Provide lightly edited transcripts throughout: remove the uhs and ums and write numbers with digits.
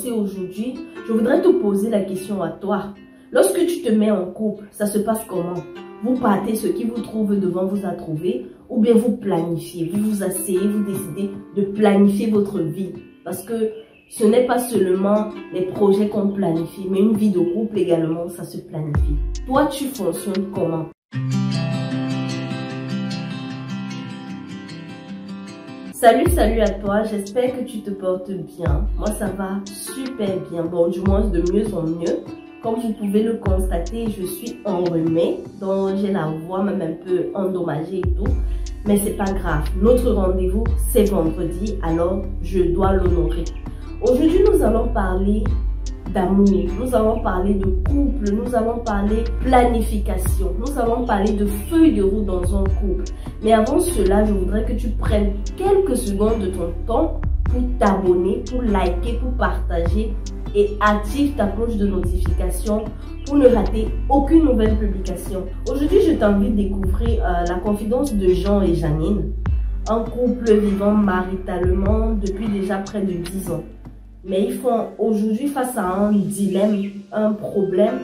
commencer aujourd'hui, je voudrais te poser la question à toi. Lorsque tu te mets en couple, ça se passe comment? Vous partez ce qui vous trouve devant vous à trouver, ou bien vous planifiez, vous vous asseyez, vous décidez de planifier votre vie. Parce que ce n'est pas seulement les projets qu'on planifie, mais une vie de couple également, ça se planifie. Toi, tu fonctionnes comment? Salut à toi, j'espère que tu te portes bien. Moi, ça va super bien. Bon, du moins de mieux en mieux. Comme vous pouvez le constater, je suis enrhumée, donc j'ai la voix même un peu endommagée et tout. Mais c'est pas grave. Notre rendez-vous, c'est vendredi, alors je dois l'honorer. Aujourd'hui, nous allons parler d'amour, nous allons parler de couple, nous allons parler planification, nous allons parler de feuille de route dans un couple. Mais avant cela, je voudrais que tu prennes quelques secondes de ton temps pour t'abonner, pour liker, pour partager et active ta cloche de notification pour ne rater aucune nouvelle publication. Aujourd'hui, je t'invite à découvrir la confidence de Jean et Janine, un couple vivant maritalement depuis déjà près de 10 ans. Mais ils font aujourd'hui face à un dilemme, un problème.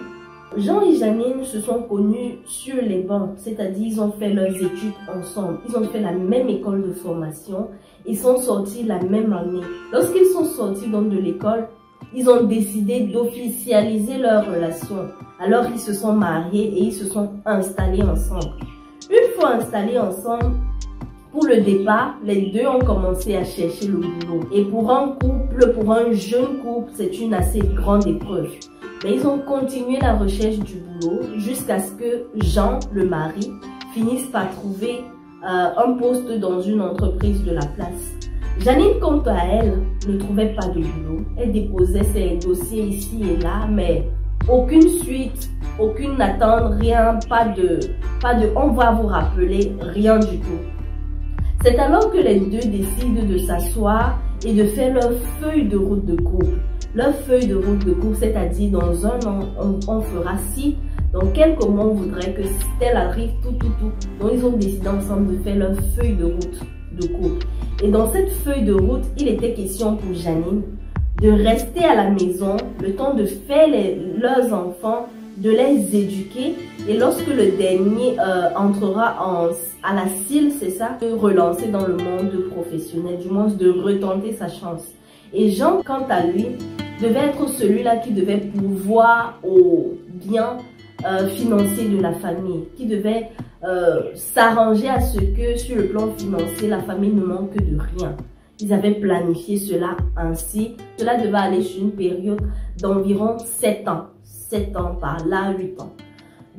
Jean et Janine se sont connus sur les bancs, c'est-à-dire ils ont fait leurs études ensemble. Ils ont fait la même école de formation. Ils sont sortis la même année. Lorsqu'ils sont sortis donc de l'école, ils ont décidé d'officialiser leur relation. Alors ils se sont mariés et ils se sont installés ensemble. Une fois installés ensemble, pour le départ, les deux ont commencé à chercher le boulot. Et pour un couple, pour un jeune couple, c'est une assez grande épreuve. Mais ils ont continué la recherche du boulot jusqu'à ce que Jean, le mari, finisse par trouver un poste dans une entreprise de la place. Janine, quant à elle, ne trouvait pas de boulot. Elle déposait ses dossiers ici et là, mais aucune suite, aucune attente, rien, pas de on va vous rappeler, rien du tout. C'est alors que les deux décident de s'asseoir et de faire leur feuille de route de couple. Leur feuille de route de couple, c'est-à-dire dans un an, on fera ci. Dans quelques mois, on voudrait que tel arrive, tout. Donc, ils ont décidé ensemble de faire leur feuille de route de couple. Et dans cette feuille de route, il était question pour Janine de rester à la maison, le temps de faire leurs enfants, de les éduquer. Et lorsque le dernier entrera à la CIL, c'est ça, de relancer dans le monde professionnel, du moins de retenter sa chance. Et Jean, quant à lui, devait être celui-là qui devait pourvoir au bien financier de la famille, qui devait s'arranger à ce que sur le plan financier, la famille ne manque de rien. Ils avaient planifié cela ainsi. Cela devait aller sur une période d'environ 7 ans. 7 ans par là, 8 ans.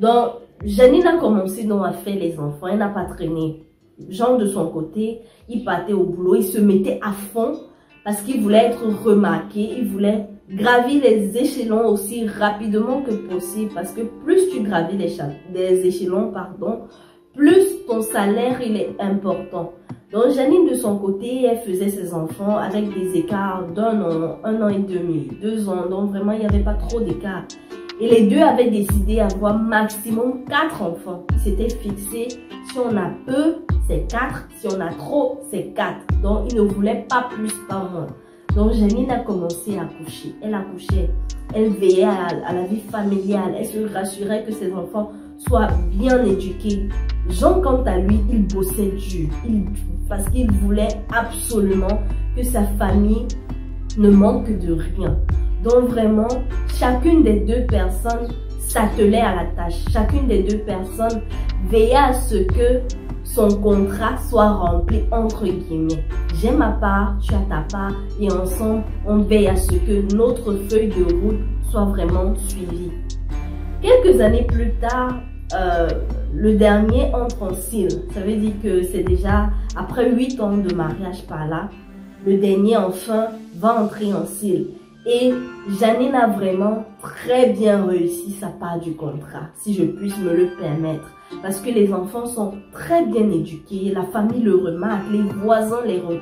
Donc, Janine a commencé donc à faire les enfants. Elle n'a pas traîné. Jean, de son côté, il partait au boulot. Il se mettait à fond parce qu'il voulait être remarqué. Il voulait gravir les échelons aussi rapidement que possible. Parce que plus tu gravis les échelons, plus ton salaire il est important. Donc, Janine, de son côté, elle faisait ses enfants avec des écarts d'un an, 1 an et demi, 2 ans. Donc, vraiment, il n'y avait pas trop d'écart. Et les deux avaient décidé d'avoir maximum 4 enfants. Ils s'étaient fixés, si on a peu, c'est 4. Si on a trop, c'est 4. Donc, ils ne voulaient pas plus, pas moins. Donc, Janine a commencé à accoucher. Elle accouchait. Elle veillait à la vie familiale. Elle se rassurait que ses enfants soient bien éduqués. Jean, quant à lui, il bossait dur. Parce qu'il voulait absolument que sa famille ne manque de rien. Donc vraiment, chacune des deux personnes s'attelait à la tâche. Chacune des deux personnes veillait à ce que son contrat soit rempli entre guillemets. J'ai ma part, tu as ta part et ensemble, on veille à ce que notre feuille de route soit vraiment suivie. Quelques années plus tard, le dernier entre en CIL. Ça veut dire que c'est déjà après 8 ans de mariage par là. Le dernier enfin va entrer en CIL. Et Janine a vraiment très bien réussi sa part du contrat, si je puisse me le permettre. Parce que les enfants sont très bien éduqués, la famille le remarque, les voisins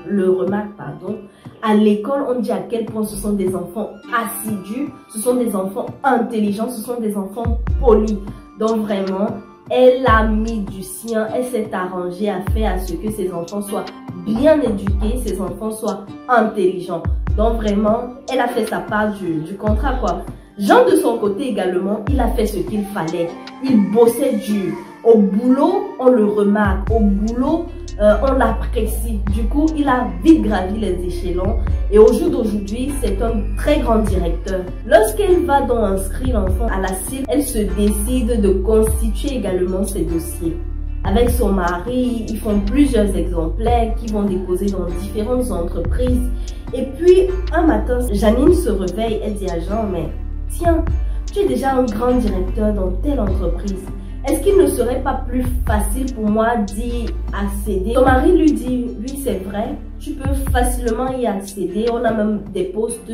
le remarquent, pardon. À l'école, on dit à quel point ce sont des enfants assidus, ce sont des enfants intelligents, ce sont des enfants polis. Donc vraiment, elle a mis du sien, elle s'est arrangée à faire à ce que ses enfants soient bien éduqués, ses enfants soient intelligents. Donc vraiment, elle a fait sa part du contrat quoi. Jean de son côté également, il a fait ce qu'il fallait. Il bossait dur. Au boulot, on le remarque. Au boulot, on l'apprécie. Du coup, il a vite gravi les échelons. Et au jour d'aujourd'hui, c'est un très grand directeur. Lorsqu'elle va donc inscrire l'enfant à la CIL, elle se décide de constituer également ses dossiers. Avec son mari, ils font plusieurs exemplaires qui vont déposer dans différentes entreprises. Et puis, un matin, Janine se réveille, elle dit à Jean, mais tiens, tu es déjà un grand directeur dans telle entreprise. Est-ce qu'il ne serait pas plus facile pour moi d'y accéder? Son mari lui dit, oui c'est vrai, tu peux facilement y accéder, on a même des postes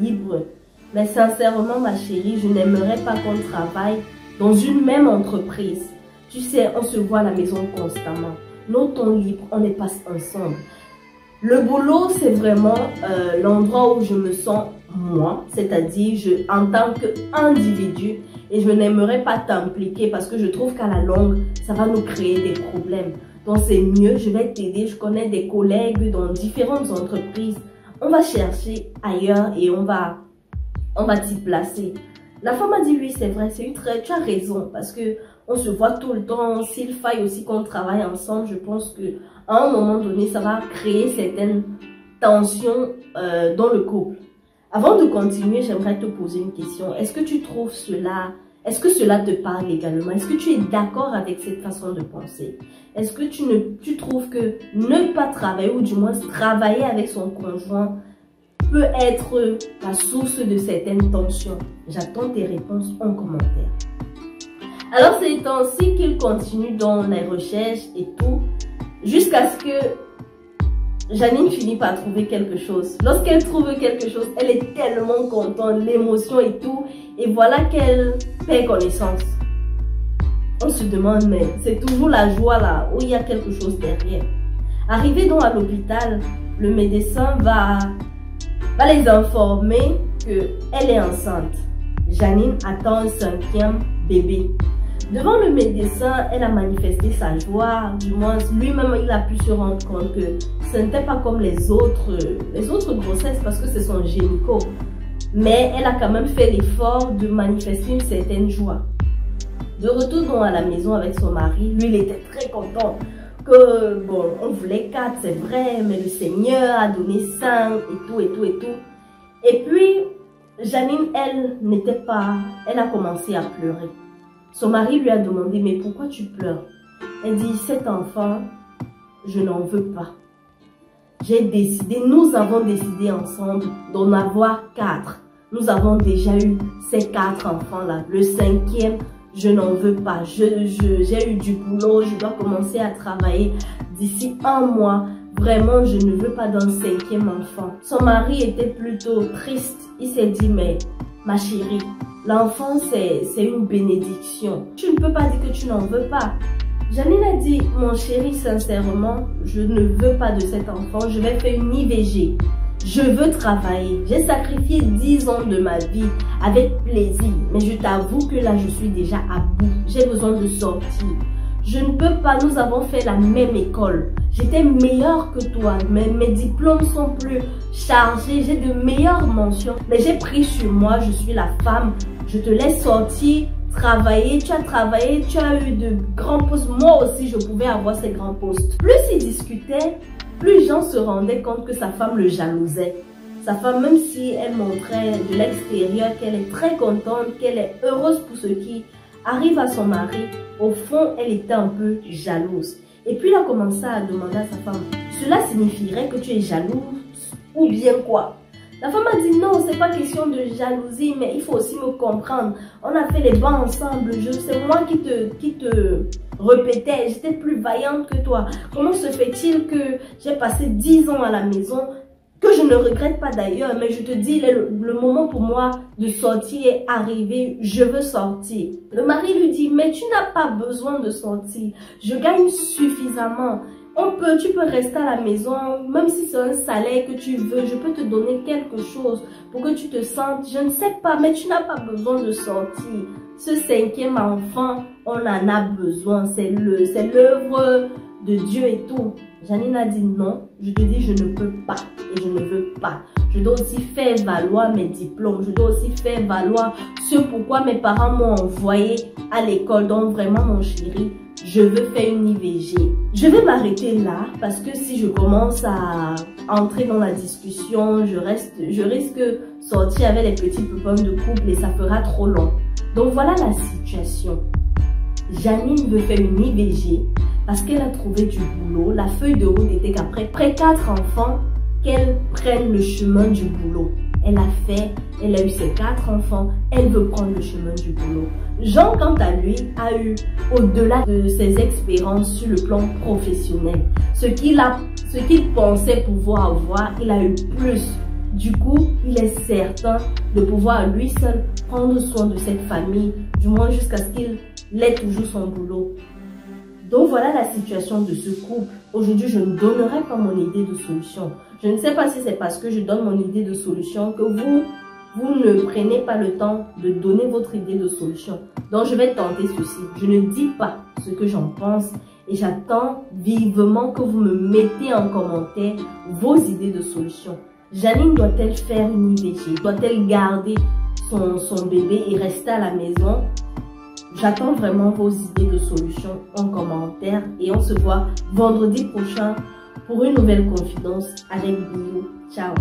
libres. Mais sincèrement ma chérie, je n'aimerais pas qu'on travaille dans une même entreprise. Tu sais, on se voit à la maison constamment. Nos temps libres, on les passe ensemble. Le boulot, c'est vraiment l'endroit où je me sens moi, c'est-à-dire en tant qu'individu, et je n'aimerais pas t'impliquer parce que je trouve qu'à la longue, ça va nous créer des problèmes. Donc c'est mieux, je vais t'aider, je connais des collègues dans différentes entreprises. On va chercher ailleurs et on va t'y placer. La femme a dit oui, c'est vrai, tu as raison parce que on se voit tout le temps. S'il faille aussi qu'on travaille ensemble, je pense que à un moment donné, ça va créer certaines tensions dans le couple. Avant de continuer, j'aimerais te poser une question. Est-ce que tu trouves cela, est-ce que cela te parle également? Est-ce que tu es d'accord avec cette façon de penser? Est-ce que tu trouves que ne pas travailler ou du moins travailler avec son conjoint peut être la source de certaines tensions? J'attends tes réponses en commentaire. Alors c'est ainsi qu'il continue dans les recherches et tout, jusqu'à ce que Janine finit par trouver quelque chose. Lorsqu'elle trouve quelque chose, elle est tellement contente, l'émotion et tout, et voilà qu'elle perd connaissance. On se demande, mais c'est toujours la joie là, où il y a quelque chose derrière. Arrivé donc à l'hôpital, le médecin va les informer qu'elle est enceinte. Janine attend un 5e bébé. Devant le médecin, elle a manifesté sa joie. Du moins, lui-même, il a pu se rendre compte que ce n'était pas comme les autres grossesses parce que c'est son gynéco. Mais elle a quand même fait l'effort de manifester une certaine joie. De retour donc à la maison avec son mari, lui, il était très content. Que, bon, on voulait 4, c'est vrai, mais le Seigneur a donné 5 et tout, et tout, et tout. Et puis, Janine, elle a commencé à pleurer. Son mari lui a demandé, mais pourquoi tu pleures? Elle dit, cet enfant, je n'en veux pas. Nous avons décidé ensemble d'en avoir 4. Nous avons déjà eu ces 4 enfants-là. Le 5e, je n'en veux pas. J'ai eu du boulot, je dois commencer à travailler d'ici 1 mois. Vraiment, je ne veux pas d'un 5e enfant. Son mari était plutôt triste. Il s'est dit, mais ma chérie, l'enfant, c'est une bénédiction. Tu ne peux pas dire que tu n'en veux pas. Janine a dit, mon chéri, sincèrement, je ne veux pas de cet enfant. Je vais faire une IVG. Je veux travailler. J'ai sacrifié 10 ans de ma vie avec plaisir. Mais je t'avoue que là, je suis déjà à bout. J'ai besoin de sortir. Je ne peux pas, nous avons fait la même école. J'étais meilleure que toi, mais mes diplômes sont plus chargés, j'ai de meilleures mentions. Mais j'ai pris sur moi, je suis la femme, je te laisse sortir, travailler. Tu as travaillé, tu as eu de grands postes. Moi aussi, je pouvais avoir ces grands postes. Plus ils discutaient, plus Jean se rendait compte que sa femme le jalousait. Sa femme, même si elle montrait de l'extérieur qu'elle est très contente, qu'elle est heureuse pour ce qui arrive à son mari, au fond, elle était un peu jalouse. Et puis, il a commencé à demander à sa femme, cela signifierait que tu es jalouse ou bien quoi? La femme a dit non, c'est pas question de jalousie, mais il faut aussi me comprendre. On a fait les bancs ensemble, c'est moi qui te répétais, j'étais plus vaillante que toi. Comment se fait-il que j'ai passé 10 ans à la maison, que je ne regrette pas d'ailleurs, mais je te dis, le moment pour moi de sortir est arrivé, je veux sortir. Le mari lui dit, mais tu n'as pas besoin de sortir, je gagne suffisamment. Tu peux rester à la maison, même si c'est un salaire que tu veux, je peux te donner quelque chose pour que tu te sentes, je ne sais pas, mais tu n'as pas besoin de sortir. Ce 5e enfant, on en a besoin, c'est l'œuvre de Dieu et tout. Janine a dit non. je te dis je ne peux pas et je ne veux pas. Je dois aussi faire valoir mes diplômes. Je dois aussi faire valoir ce pourquoi mes parents m'ont envoyé à l'école. Donc vraiment mon chéri, je veux faire une IVG. Je vais m'arrêter là parce que si je commence à entrer dans la discussion, je risque de sortir avec les petits pépins de couple et ça fera trop long. Donc voilà la situation. Janine veut faire une IVG parce qu'elle a trouvé du boulot. La feuille de route était qu'après 4 enfants, qu'elle prenne le chemin du boulot. Elle a eu ses 4 enfants, elle veut prendre le chemin du boulot. Jean, quant à lui, a eu, au-delà de ses expériences sur le plan professionnel, ce qu'il pensait pouvoir avoir, il a eu plus. Du coup, il est certain de pouvoir lui seul prendre soin de cette famille, du moins jusqu'à ce qu'il ait toujours son boulot. Donc voilà la situation de ce couple. Aujourd'hui, je ne donnerai pas mon idée de solution. Je ne sais pas si c'est parce que je donne mon idée de solution que vous ne prenez pas le temps de donner votre idée de solution. Donc je vais tenter ceci. Je ne dis pas ce que j'en pense et j'attends vivement que vous me mettez en commentaire vos idées de solution. Janine doit-elle faire une IVG? Doit-elle garder son bébé et rester à la maison? J'attends vraiment vos idées de solutions en commentaire et on se voit vendredi prochain pour une nouvelle confidence avec Bio. Ciao!